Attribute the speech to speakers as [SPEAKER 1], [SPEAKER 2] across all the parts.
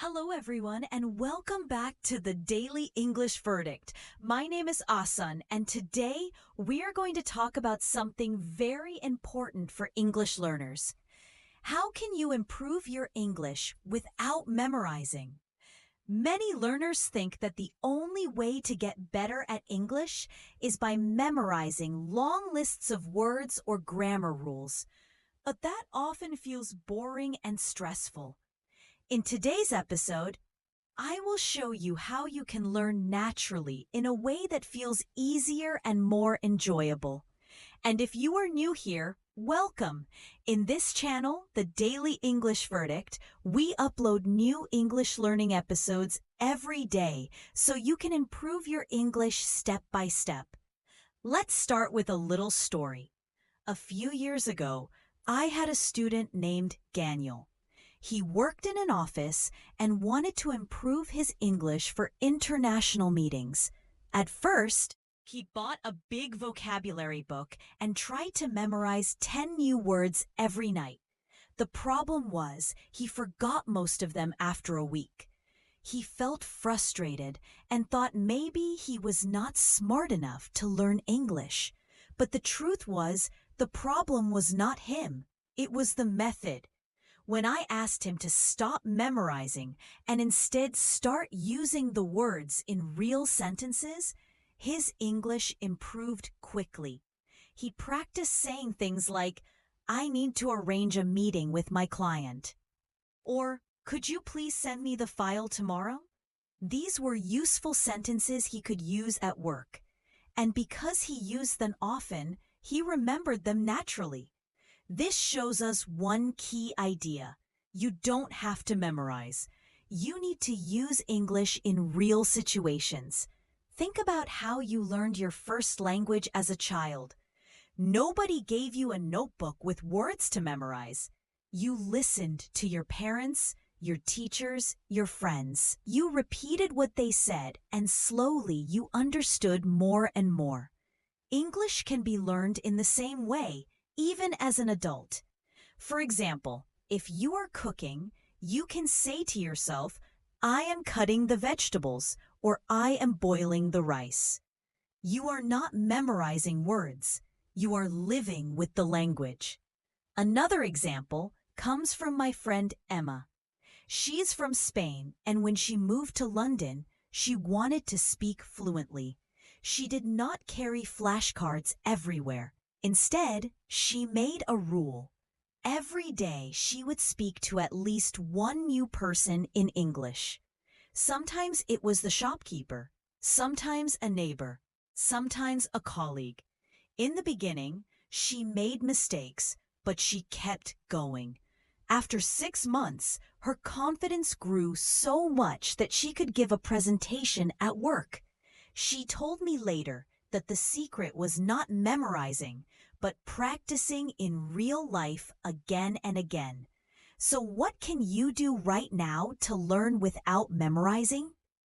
[SPEAKER 1] Hello, everyone, and welcome back to the Daily English Verdict. My name is Asan, and today we are going to talk about something very important for English learners. How can you improve your English without memorizing? Many learners think that the only way to get better at English is by memorizing long lists of words or grammar rules. But that often feels boring and stressful. In today's episode, I will show you how you can learn naturally in a way that feels easier and more enjoyable. And if you are new here, welcome! In this channel, The Daily English Verdict, we upload new English learning episodes every day so you can improve your English step by step. Let's start with a little story. A few years ago, I had a student named Daniel. He worked in an office and wanted to improve his English for international meetings. At first, he bought a big vocabulary book and tried to memorize 10 new words every night. The problem was he forgot most of them after a week. He felt frustrated and thought maybe he was not smart enough to learn English. But the truth was, the problem was not him. It was the method. When I asked him to stop memorizing and instead start using the words in real sentences, his English improved quickly. He practiced saying things like, "I need to arrange a meeting with my client," or "Could you please send me the file tomorrow?" These were useful sentences he could use at work. And because he used them often, he remembered them naturally. This shows us one key idea. You don't have to memorize. You need to use English in real situations. Think about how you learned your first language as a child. Nobody gave you a notebook with words to memorize. You listened to your parents, your teachers, your friends. You repeated what they said, and slowly you understood more and more. English can be learned in the same way, even as an adult. For example, if you are cooking, you can say to yourself, "I am cutting the vegetables," or "I am boiling the rice." You are not memorizing words. You are living with the language. Another example comes from my friend Emma. She's from Spain, and when she moved to London, she wanted to speak fluently. She did not carry flashcards everywhere. Instead, she made a rule. Every day, she would speak to at least one new person in English. Sometimes it was the shopkeeper, sometimes a neighbor, sometimes a colleague. In the beginning, she made mistakes, but she kept going. After 6 months, her confidence grew so much that she could give a presentation at work. She told me later that the secret was not memorizing, but practicing in real life again and again. So what can you do right now to learn without memorizing?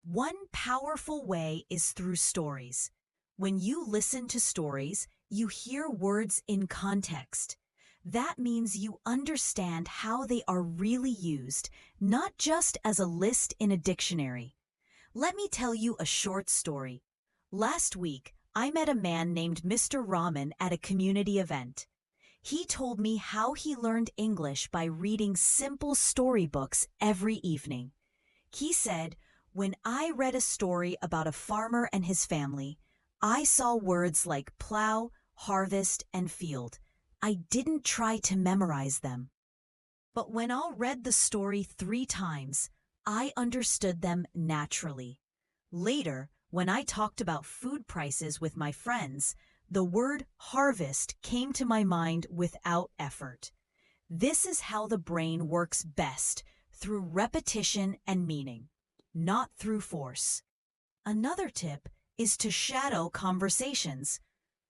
[SPEAKER 1] One powerful way is through stories. When you listen to stories, you hear words in context. That means you understand how they are really used, not just as a list in a dictionary. Let me tell you a short story. Last week, I met a man named Mr. Rahman at a community event. He told me how he learned English by reading simple storybooks every evening. He said, "When I read a story about a farmer and his family, I saw words like plow, harvest, and field. I didn't try to memorize them. But when I read the story 3 times, I understood them naturally. Later, when I talked about food prices with my friends, the word harvest came to my mind without effort." This is how the brain works best, through repetition and meaning, not through force. Another tip is to shadow conversations.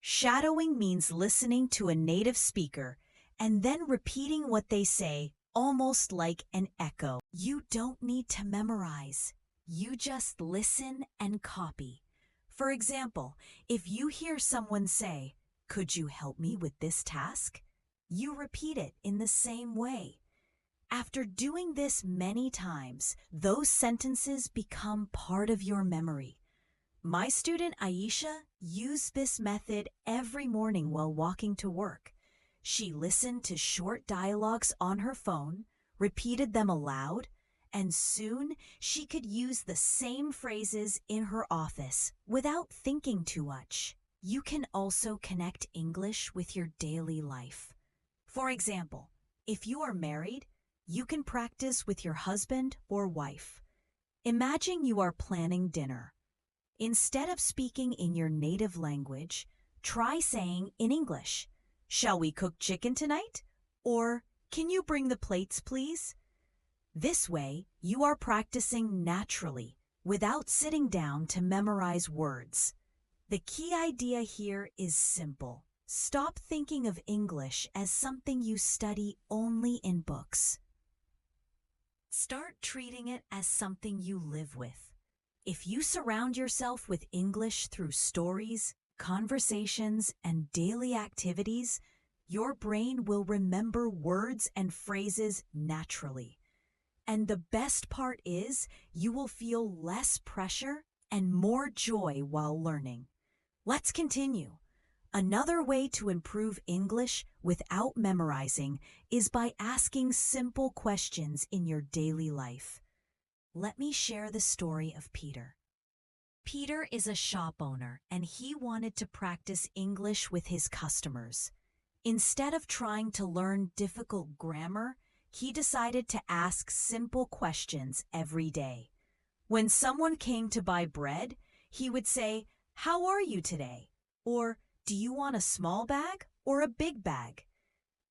[SPEAKER 1] Shadowing means listening to a native speaker and then repeating what they say, almost like an echo. You don't need to memorize. You just listen and copy. For example, if you hear someone say, "Could you help me with this task?" you repeat it in the same way. After doing this many times, those sentences become part of your memory. My student Aisha used this method every morning while walking to work. She listened to short dialogues on her phone, repeated them aloud, and soon she could use the same phrases in her office without thinking too much. You can also connect English with your daily life. For example, if you are married, you can practice with your husband or wife. Imagine you are planning dinner. Instead of speaking in your native language, try saying in English, "Shall we cook chicken tonight?" Or, "Can you bring the plates, please?" This way, you are practicing naturally, without sitting down to memorize words. The key idea here is simple. Stop thinking of English as something you study only in books. Start treating it as something you live with. If you surround yourself with English through stories, conversations, and daily activities, your brain will remember words and phrases naturally. And the best part is, you will feel less pressure and more joy while learning. Let's continue. Another way to improve English without memorizing is by asking simple questions in your daily life. Let me share the story of Peter. Peter is a shop owner and he wanted to practice English with his customers. Instead of trying to learn difficult grammar, he decided to ask simple questions every day. When someone came to buy bread, he would say, "How are you today?" Or, "Do you want a small bag or a big bag?"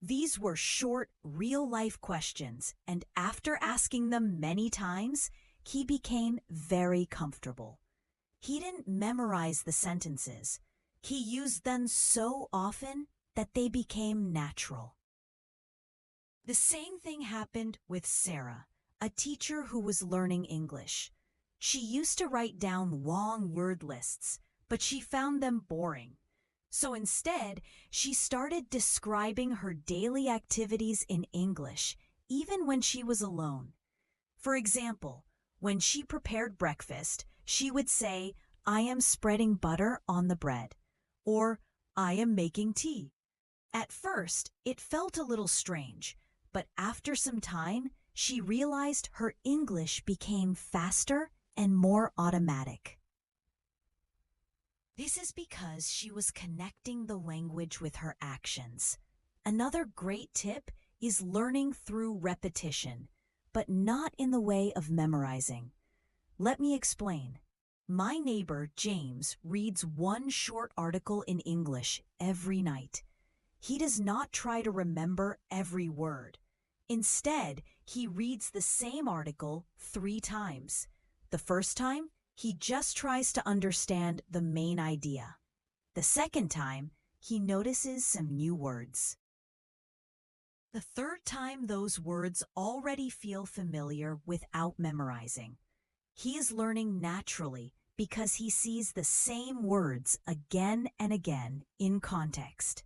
[SPEAKER 1] These were short, real-life questions, and after asking them many times, he became very comfortable. He didn't memorize the sentences. He used them so often that they became natural. The same thing happened with Sarah, a teacher who was learning English. She used to write down long word lists, but she found them boring. So instead, she started describing her daily activities in English, even when she was alone. For example, when she prepared breakfast, she would say, "I am spreading butter on the bread," or "I am making tea." At first, it felt a little strange, but after some time, she realized her English became faster and more automatic. This is because she was connecting the language with her actions. Another great tip is learning through repetition, but not in the way of memorizing. Let me explain. My neighbor, James, reads one short article in English every night. He does not try to remember every word. Instead, he reads the same article 3 times. The first time, he just tries to understand the main idea. The second time, he notices some new words. The third time, those words already feel familiar without memorizing. He is learning naturally because he sees the same words again and again in context.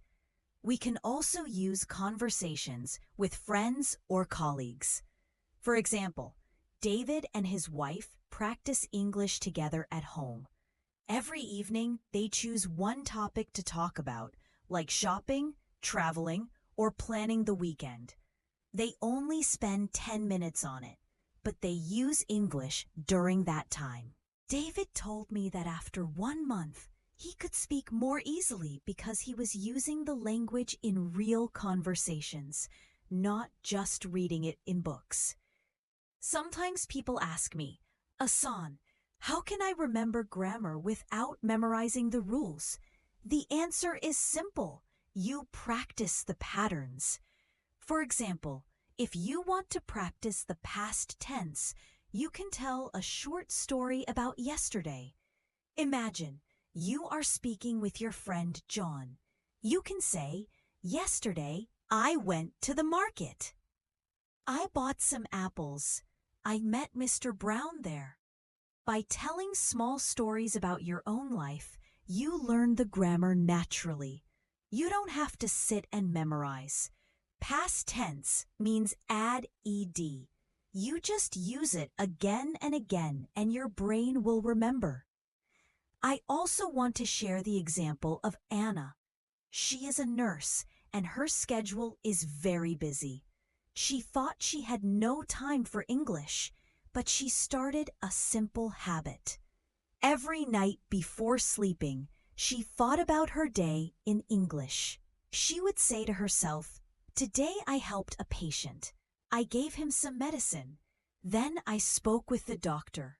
[SPEAKER 1] We can also use conversations with friends or colleagues. For example, David and his wife practice English together at home. Every evening, they choose one topic to talk about, like shopping, traveling, or planning the weekend. They only spend 10 minutes on it, but they use English during that time. David told me that after 1 month, he could speak more easily because he was using the language in real conversations, not just reading it in books. Sometimes people ask me, "Asan, how can I remember grammar without memorizing the rules?" The answer is simple. You practice the patterns. For example, if you want to practice the past tense, you can tell a short story about yesterday. Imagine, you are speaking with your friend John. You can say, "Yesterday, I went to the market. I bought some apples. I met Mr. Brown there." By telling small stories about your own life, you learn the grammar naturally. You don't have to sit and memorize. Past tense means add ed. You just use it again and again and your brain will remember. I also want to share the example of Anna. She is a nurse and her schedule is very busy. She thought she had no time for English, but she started a simple habit. Every night before sleeping, she thought about her day in English. She would say to herself, "Today I helped a patient. I gave him some medicine. Then I spoke with the doctor."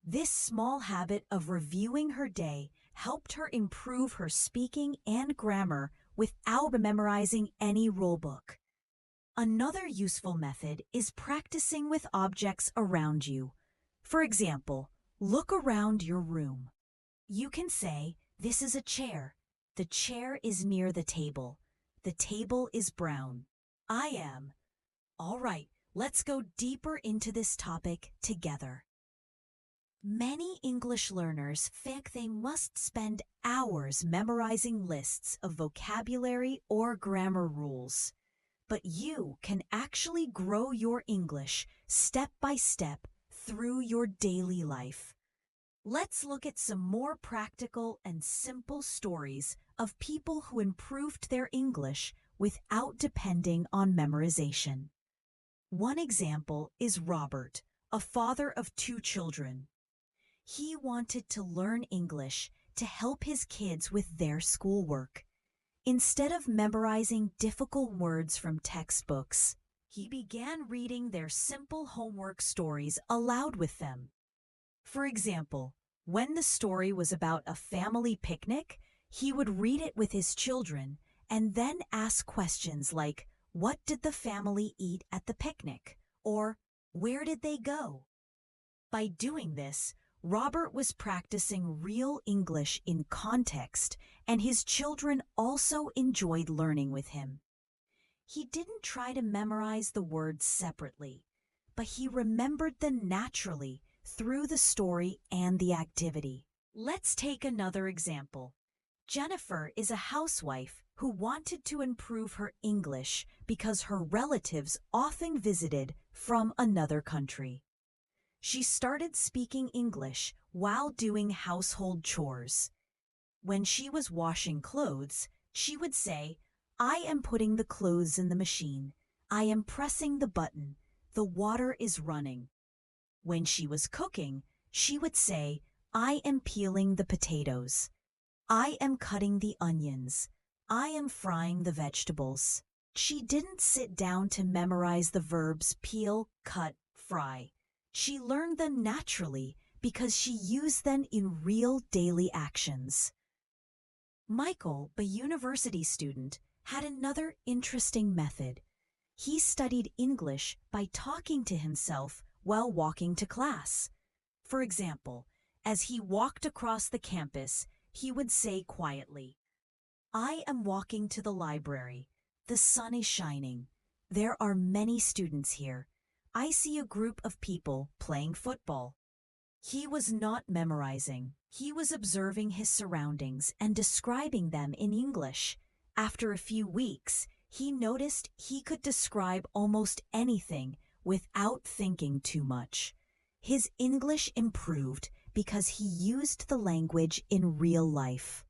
[SPEAKER 1] This small habit of reviewing her day helped her improve her speaking and grammar without memorizing any rulebook. Another useful method is practicing with objects around you. For example, look around your room. You can say, "This is a chair. The chair is near the table. The table is brown. I am." All right, let's go deeper into this topic together. Many English learners think they must spend hours memorizing lists of vocabulary or grammar rules. But you can actually grow your English step by step through your daily life. Let's look at some more practical and simple stories of people who improved their English without depending on memorization. One example is Robert, a father of 2 children. He wanted to learn English to help his kids with their schoolwork. Instead of memorizing difficult words from textbooks, he began reading their simple homework stories aloud with them. For example, when the story was about a family picnic, he would read it with his children and then ask questions like, "What did the family eat at the picnic?" or "Where did they go?" By doing this, Robert was practicing real English in context, and his children also enjoyed learning with him. He didn't try to memorize the words separately, but he remembered them naturally through the story and the activity. Let's take another example. Jennifer is a housewife who wanted to improve her English because her relatives often visited from another country. She started speaking English while doing household chores. When she was washing clothes, she would say, "I am putting the clothes in the machine. I am pressing the button. The water is running." When she was cooking, she would say, "I am peeling the potatoes. I am cutting the onions. I am frying the vegetables." She didn't sit down to memorize the verbs peel, cut, fry. She learned them naturally because she used them in real daily actions. Michael, a university student, had another interesting method. He studied English by talking to himself while walking to class. For example, as he walked across the campus, he would say quietly, "I am walking to the library. The sun is shining. There are many students here. I see a group of people playing football." He was not memorizing. He was observing his surroundings and describing them in English. After a few weeks, he noticed he could describe almost anything without thinking too much. His English improved because he used the language in real life.